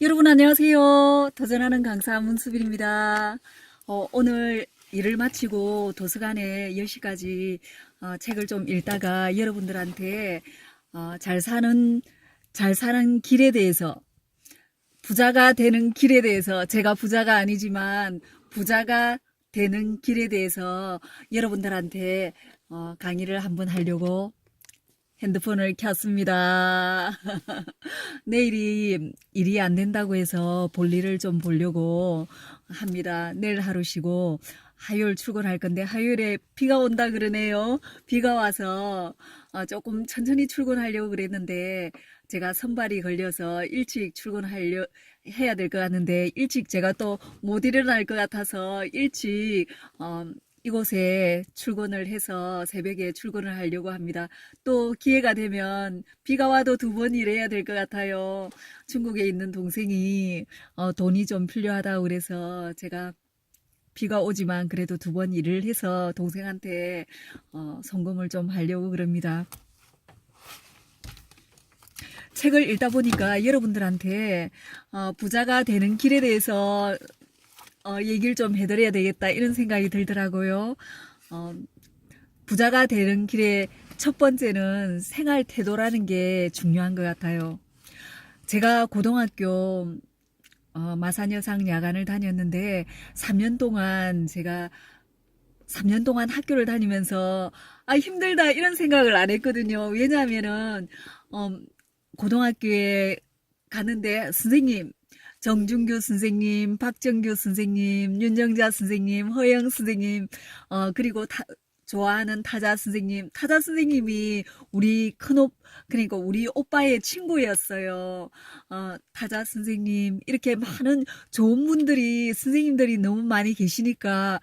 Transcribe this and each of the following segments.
여러분 안녕하세요. 도전하는 강사 문수빈입니다. 오늘 일을 마치고 도서관에 10시까지 책을 좀 읽다가 여러분들한테 잘 사는 길에 대해서, 부자가 되는 길에 대해서, 제가 부자가 아니지만 부자가 되는 길에 대해서 여러분들한테 강의를 한번 하려고 핸드폰을 켰습니다. 내일이 일이 안 된다고 해서 볼일을 좀 보려고 합니다. 내일 하루 쉬고 화요일 출근할 건데 화요일에 비가 온다 그러네요. 비가 와서 조금 천천히 출근하려고 그랬는데 제가 선발이 걸려서 일찍 해야 될 것 같은데 일찍 제가 또 못 일어날 것 같아서 일찍 이곳에 출근을 해서 새벽에 출근을 하려고 합니다. 또 기회가 되면 비가 와도 2번 일해야 될 것 같아요. 중국에 있는 동생이 돈이 좀 필요하다고 그래서 제가 비가 오지만 그래도 2번 일을 해서 동생한테 송금을 좀 하려고 그럽니다. 책을 읽다 보니까 여러분들한테 부자가 되는 길에 대해서 얘기를 좀 해드려야 되겠다 이런 생각이 들더라고요. 어, 부자가 되는 길의 첫 번째는 생활 태도라는 게 중요한 것 같아요. 제가 고등학교 마산여상 야간을 다녔는데 3년 동안 제가 3년 동안 학교를 다니면서 힘들다 이런 생각을 안 했거든요. 왜냐하면은 고등학교에 가는데 선생님, 정준규 선생님, 박정규 선생님, 윤정자 선생님, 허영 선생님, 그리고 좋아하는 타자 선생님이 그러니까 우리 오빠의 친구였어요. 타자 선생님, 이렇게 많은 좋은 분들이, 선생님들이 너무 많이 계시니까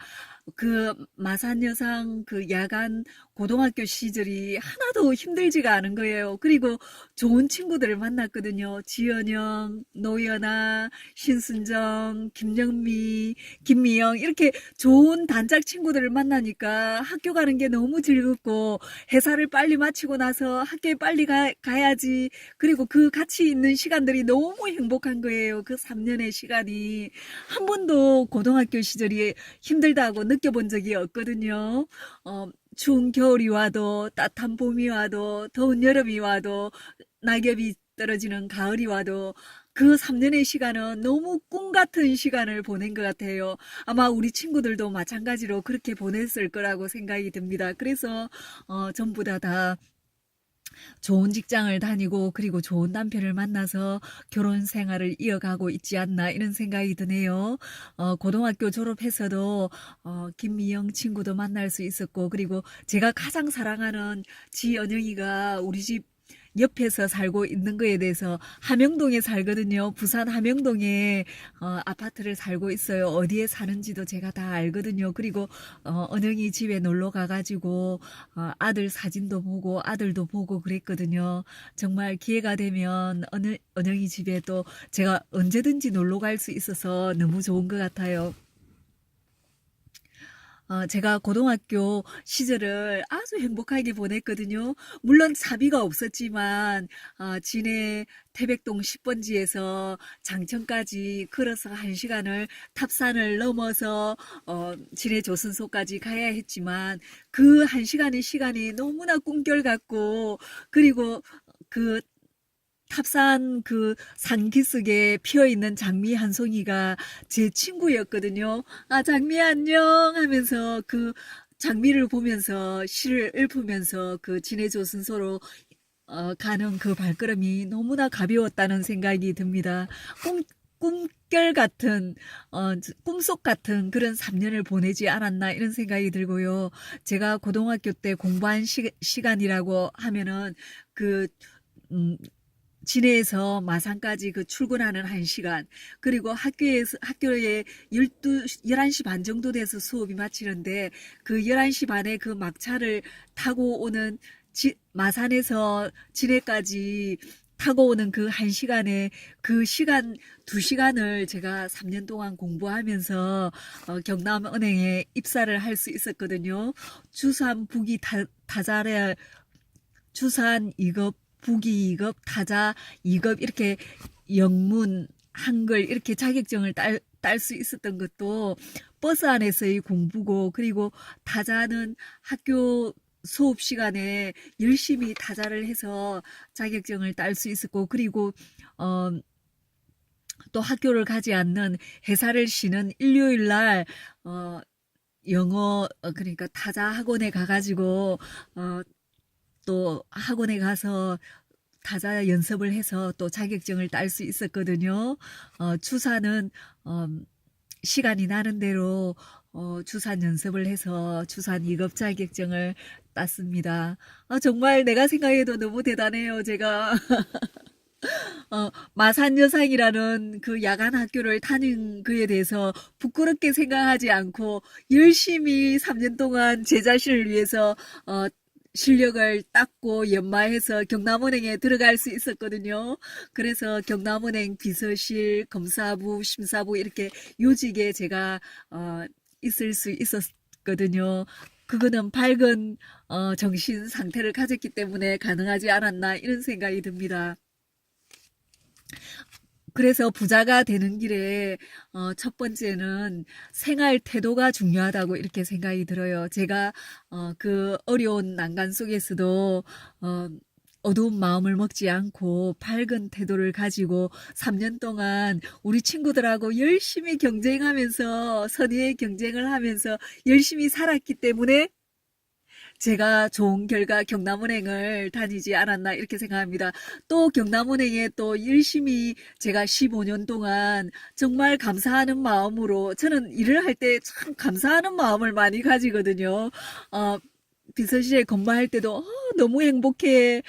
그 마산여상 그 야간 고등학교 시절이 하나도 힘들지가 않은 거예요. 그리고 좋은 친구들을 만났거든요. 지연영, 노연아, 신순정, 김영미, 김미영 이렇게 좋은 단짝 친구들을 만나니까 학교 가는 게 너무 즐겁고 회사를 빨리 마치고 나서 학교에 빨리 가야지. 그리고 그 같이 있는 시간들이 너무 행복한 거예요. 그 3년의 시간이 한 번도 고등학교 시절이 힘들다고 느껴본 적이 없거든요. 추운 겨울이 와도 따뜻한 봄이 와도 더운 여름이 와도 낙엽이 떨어지는 가을이 와도 그 3년의 시간은 너무 꿈 같은 시간을 보낸 것 같아요. 아마 우리 친구들도 마찬가지로 그렇게 보냈을 거라고 생각이 듭니다. 그래서 전부 다 좋은 직장을 다니고 그리고 좋은 남편을 만나서 결혼 생활을 이어가고 있지 않나 이런 생각이 드네요. 고등학교 졸업해서도 김미영 친구도 만날 수 있었고 그리고 제가 가장 사랑하는 지연영이가 우리 집 옆에서 살고 있는 거에 대해서 함영동에 살거든요. 부산 함영동에 아파트를 살고 있어요. 어디에 사는지도 제가 다 알거든요. 그리고 언영이 집에 놀러 가가지고 아들 사진도 보고 아들도 보고 그랬거든요. 정말 기회가 되면 언영이 집에 또 제가 언제든지 놀러 갈 수 있어서 너무 좋은 것 같아요. 제가 고등학교 시절을 아주 행복하게 보냈거든요. 물론 사비가 없었지만, 진해 태백동 10번지에서 장천까지 걸어서 1시간을 탑산을 넘어서, 진해 조선소까지 가야 했지만, 그 1시간의 시간이 너무나 꿈결 같고, 그리고 그 탑산 그 산기슭에 피어있는 장미 한 송이가 제 친구였거든요. 장미 안녕 하면서 그 장미를 보면서 시를 읊으면서 그 진해조선소로 가는 그 발걸음이 너무나 가벼웠다는 생각이 듭니다. 꿈결 같은, 꿈속 같은 그런 3년을 보내지 않았나 이런 생각이 들고요. 제가 고등학교 때 공부한 시간이라고 하면은 그, 음, 진해에서 마산까지 그 출근하는 1시간, 그리고 학교에 11시 반 정도 돼서 수업이 마치는데, 그 11시 반에 그 막차를 타고 오는, 마산에서 진해까지 타고 오는 그 1시간에 그 시간, 2시간을 제가 3년 동안 공부하면서, 경남은행에 입사를 할 수 있었거든요. 주산, 부기, 타자래, 주산 2급, 부기 2급, 타자 2급 이렇게 영문 한글 이렇게 자격증을 딸 수 있었던 것도 버스 안에서의 공부고, 그리고 타자는 학교 수업 시간에 열심히 타자를 해서 자격증을 딸 수 있었고, 그리고 어, 또 학교를 가지 않는 회사를 쉬는 일요일 날 영어 그러니까 타자 학원에 가가지고 어, 또 학원에 가서 타자 연습을 해서 또 자격증을 딸 수 있었거든요. 주사는 시간이 나는 대로 주산 연습을 해서 주산 2급 자격증을 땄습니다. 정말 내가 생각해도 너무 대단해요, 제가. 마산여상이라는 그 야간 학교를 다닌 그에 대해서 부끄럽게 생각하지 않고 열심히 3년 동안 제 자신을 위해서 실력을 닦고 연마해서 경남은행에 들어갈 수 있었거든요. 그래서 경남은행 비서실, 검사부, 심사부 이렇게 요직에 제가 있을 수 있었거든요. 그거는 밝은 정신 상태를 가졌기 때문에 가능하지 않았나 이런 생각이 듭니다. 그래서 부자가 되는 길에 첫 번째는 생활 태도가 중요하다고 이렇게 생각이 들어요. 제가 그 어려운 난간 속에서도 어두운 마음을 먹지 않고 밝은 태도를 가지고 3년 동안 우리 친구들하고 열심히 경쟁하면서 선의의 경쟁을 하면서 열심히 살았기 때문에 제가 좋은 결과 경남은행을 다니지 않았나 이렇게 생각합니다. 또 경남은행에 또 열심히 제가 15년 동안 정말 감사하는 마음으로 저는 일을 할 때 참 감사하는 마음을 많이 가지거든요. 비서실에 근무할 때도 너무 행복해.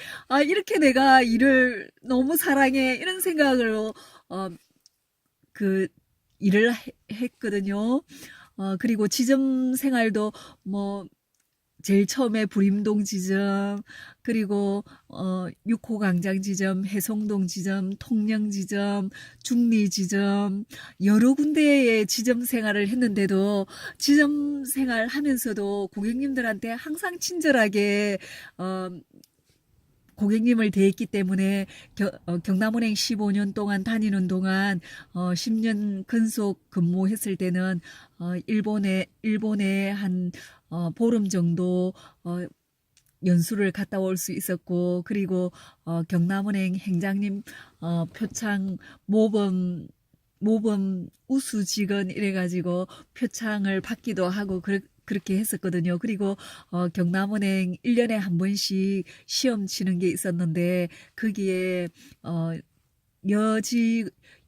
이렇게 내가 일을 너무 사랑해. 이런 생각으로 그 일을 했거든요. 그리고 지점 생활도 뭐 제일 처음에 부림동 지점, 그리고 6호 광장 지점, 해송동 지점, 통영 지점, 중리 지점 여러 군데의 지점 생활을 했는데도 지점 생활 하면서도 고객님들한테 항상 친절하게 고객님을 대했기 때문에 경남은행 15년 동안 다니는 동안 10년 근속 근무했을 때는 일본에 한 보름 정도 연수를 갔다 올 수 있었고, 그리고 경남은행 행장님 표창 모범 우수 직원 이래가지고 표창을 받기도 하고 그렇게 했었거든요. 그리고 경남은행 1년에 한 번씩 시험 치는 게 있었는데 거기에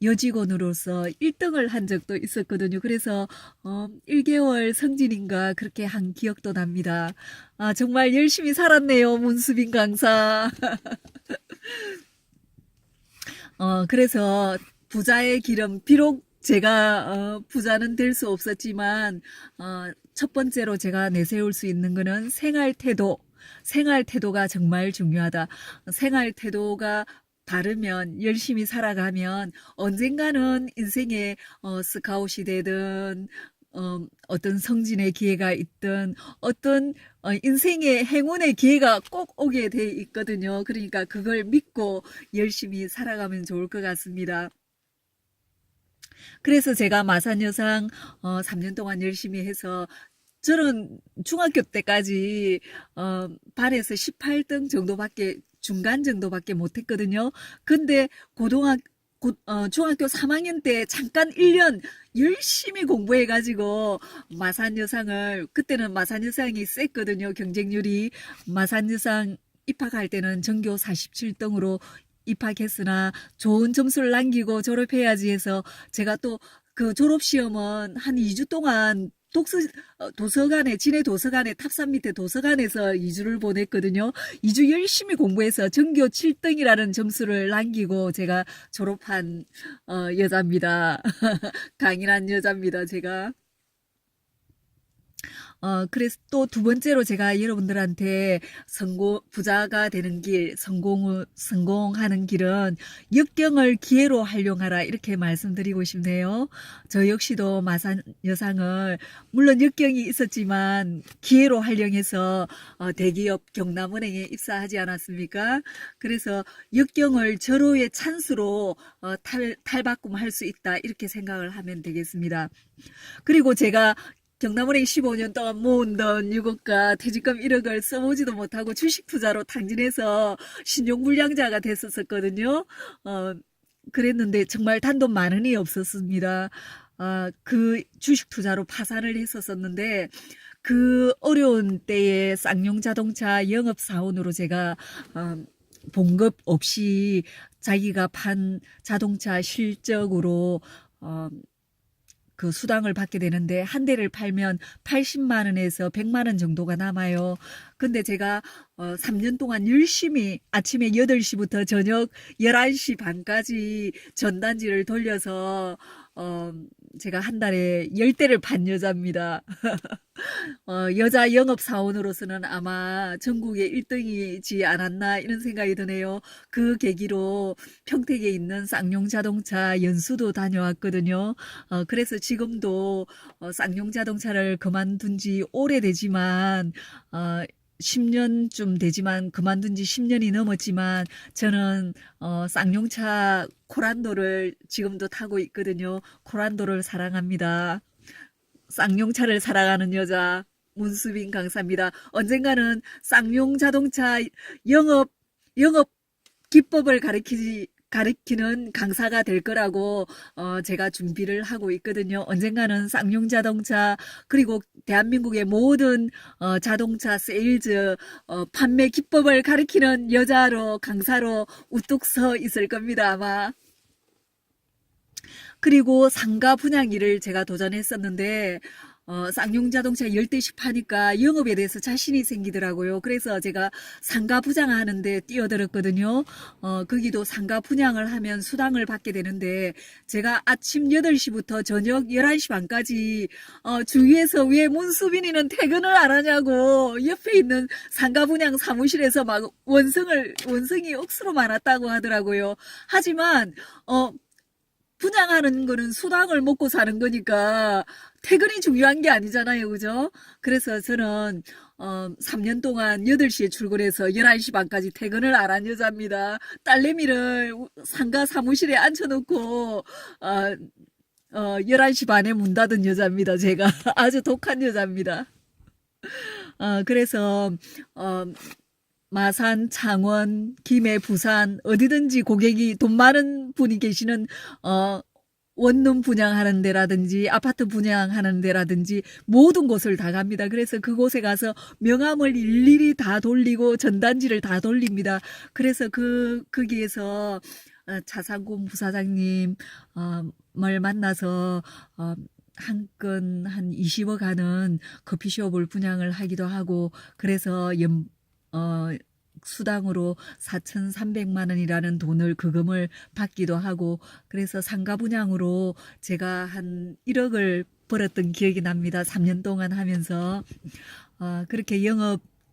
여직원으로서 1등을 한 적도 있었거든요. 그래서 1개월 성진인가 그렇게 한 기억도 납니다. 정말 열심히 살았네요, 문수빈 강사. 그래서 부자의 길은 비록 제가 부자는 될 수 없었지만 첫 번째로 제가 내세울 수 있는 거는 생활 태도가 정말 중요하다. 생활 태도가 바르면 열심히 살아가면 언젠가는 인생에 스카웃이 되든 어떤 성진의 기회가 있든 어떤 인생의 행운의 기회가 꼭 오게 돼 있거든요. 그러니까 그걸 믿고 열심히 살아가면 좋을 것 같습니다. 그래서 제가 마산여상 3년 동안 열심히 해서 저는 중학교 때까지 반에서 18등 정도밖에 중간 정도밖에 못했거든요. 근데 중학교 3학년 때 잠깐 1년 열심히 공부해가지고 마산여상을, 그때는 마산여상이 셌거든요. 경쟁률이. 마산여상 입학할 때는 전교 47등으로 입학했으나 좋은 점수를 남기고 졸업해야지 해서 제가 또 그 졸업시험은 한 2주 동안 도서관에, 진해 도서관에, 탑산 밑에 도서관에서 2주를 보냈거든요. 2주 열심히 공부해서 전교 7등이라는 점수를 남기고 제가 졸업한 여자입니다. 강인한 여자입니다, 제가. 그래서 또 두 번째로 제가 여러분들한테 부자가 되는 길, 성공하는 길은 역경을 기회로 활용하라 이렇게 말씀드리고 싶네요. 저 역시도 마산 여상을 물론 역경이 있었지만 기회로 활용해서 대기업 경남은행에 입사하지 않았습니까? 그래서 역경을 절호의 찬스로 탈바꿈할 수 있다 이렇게 생각을 하면 되겠습니다. 그리고 제가 경남은행 15년 동안 모은 돈 6억과 퇴직금 1억을 써보지도 못하고 주식 투자로 탕진해서 신용불량자가 됐었거든요. 그랬는데 정말 단돈 10,000원이 없었습니다. 그 주식 투자로 파산을 했었는데 그 어려운 때에 쌍용 자동차 영업사원으로 제가 봉급 없이 자기가 판 자동차 실적으로 그 수당을 받게 되는데 한 대를 팔면 80만 원에서 100만 원 정도가 남아요. 근데 제가 3년 동안 열심히 아침에 8시부터 저녁 11시 반까지 전단지를 돌려서 제가 한 달에 10대를 판 여자입니다. 여자 영업사원으로서는 아마 전국의 1등이지 않았나 이런 생각이 드네요. 그 계기로 평택에 있는 쌍용 자동차 연수도 다녀왔거든요. 그래서 지금도 쌍용 자동차를 그만둔 지 오래되지만 10년쯤 되지만 그만둔 지 10년이 넘었지만 저는 쌍용차 코란도를 지금도 타고 있거든요. 코란도를 사랑합니다. 쌍용차를 사랑하는 여자 문수빈 강사입니다. 언젠가는 쌍용 자동차 영업 기법을 가르치는 강사가 될 거라고 제가 준비를 하고 있거든요. 언젠가는 쌍용 자동차 그리고 대한민국의 모든 자동차 세일즈 판매 기법을 가르치는 여자로 강사로 우뚝 서 있을 겁니다. 아마. 그리고 상가 분양 일을 제가 도전했었는데 쌍용 자동차 10대씩 파니까 영업에 대해서 자신이 생기더라고요. 그래서 제가 상가 분양하는데 뛰어들었거든요. 거기도 상가 분양을 하면 수당을 받게 되는데 제가 아침 8시부터 저녁 11시 반까지 주위에서 왜 문수빈이는 퇴근을 안 하냐고 옆에 있는 상가 분양 사무실에서 막 원성이 억수로 많았다고 하더라고요. 하지만 분양하는 거는 수당을 먹고 사는 거니까 퇴근이 중요한 게 아니잖아요. 그죠? 그래서 저는 3년 동안 8시에 출근해서 11시 반까지 퇴근을 안 한 여자입니다. 딸내미를 상가 사무실에 앉혀놓고 11시 반에 문 닫은 여자입니다. 제가 아주 독한 여자입니다. 그래서 마산, 창원, 김해, 부산 어디든지 고객이 돈 많은 분이 계시는 원룸 분양하는 데라든지 아파트 분양하는 데라든지 모든 곳을 다 갑니다. 그래서 그곳에 가서 명함을 일일이 다 돌리고 전단지를 다 돌립니다. 그래서 거기에서 차상공 부사장님 을 만나서 한 건 한 20억 하는 커피숍을 분양을 하기도 하고 그래서 수당으로 4,300만 원이라는 그금을 받기도 하고 그래서 상가 분양으로 제가 한 1억을 벌었던 기억이 납니다. 3년 동안 하면서 그렇게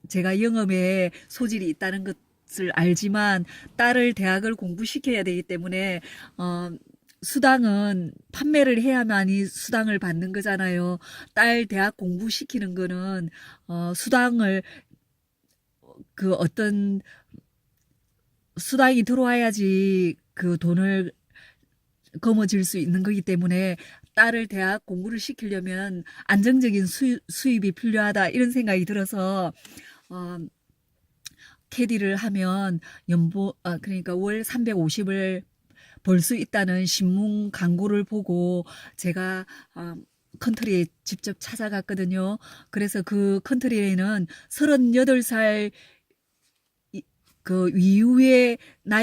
제가 영업에 소질이 있다는 것을 알지만 딸을 대학을 공부시켜야 되기 때문에 수당은 판매를 해야만이 수당을 받는 거잖아요. 딸 대학 공부시키는 거는 수당을 어떤 수당이 들어와야지 그 돈을 거머쥘 수 있는 거기 때문에 딸을 대학 공부를 시키려면 안정적인 수입이 필요하다 이런 생각이 들어서 캐디를 하면 그러니까 월 350을 벌 수 있다는 신문 광고를 보고 제가 컨트리에 직접 찾아갔거든요. 그래서 그 컨트리에는 38살 그 이후에 나이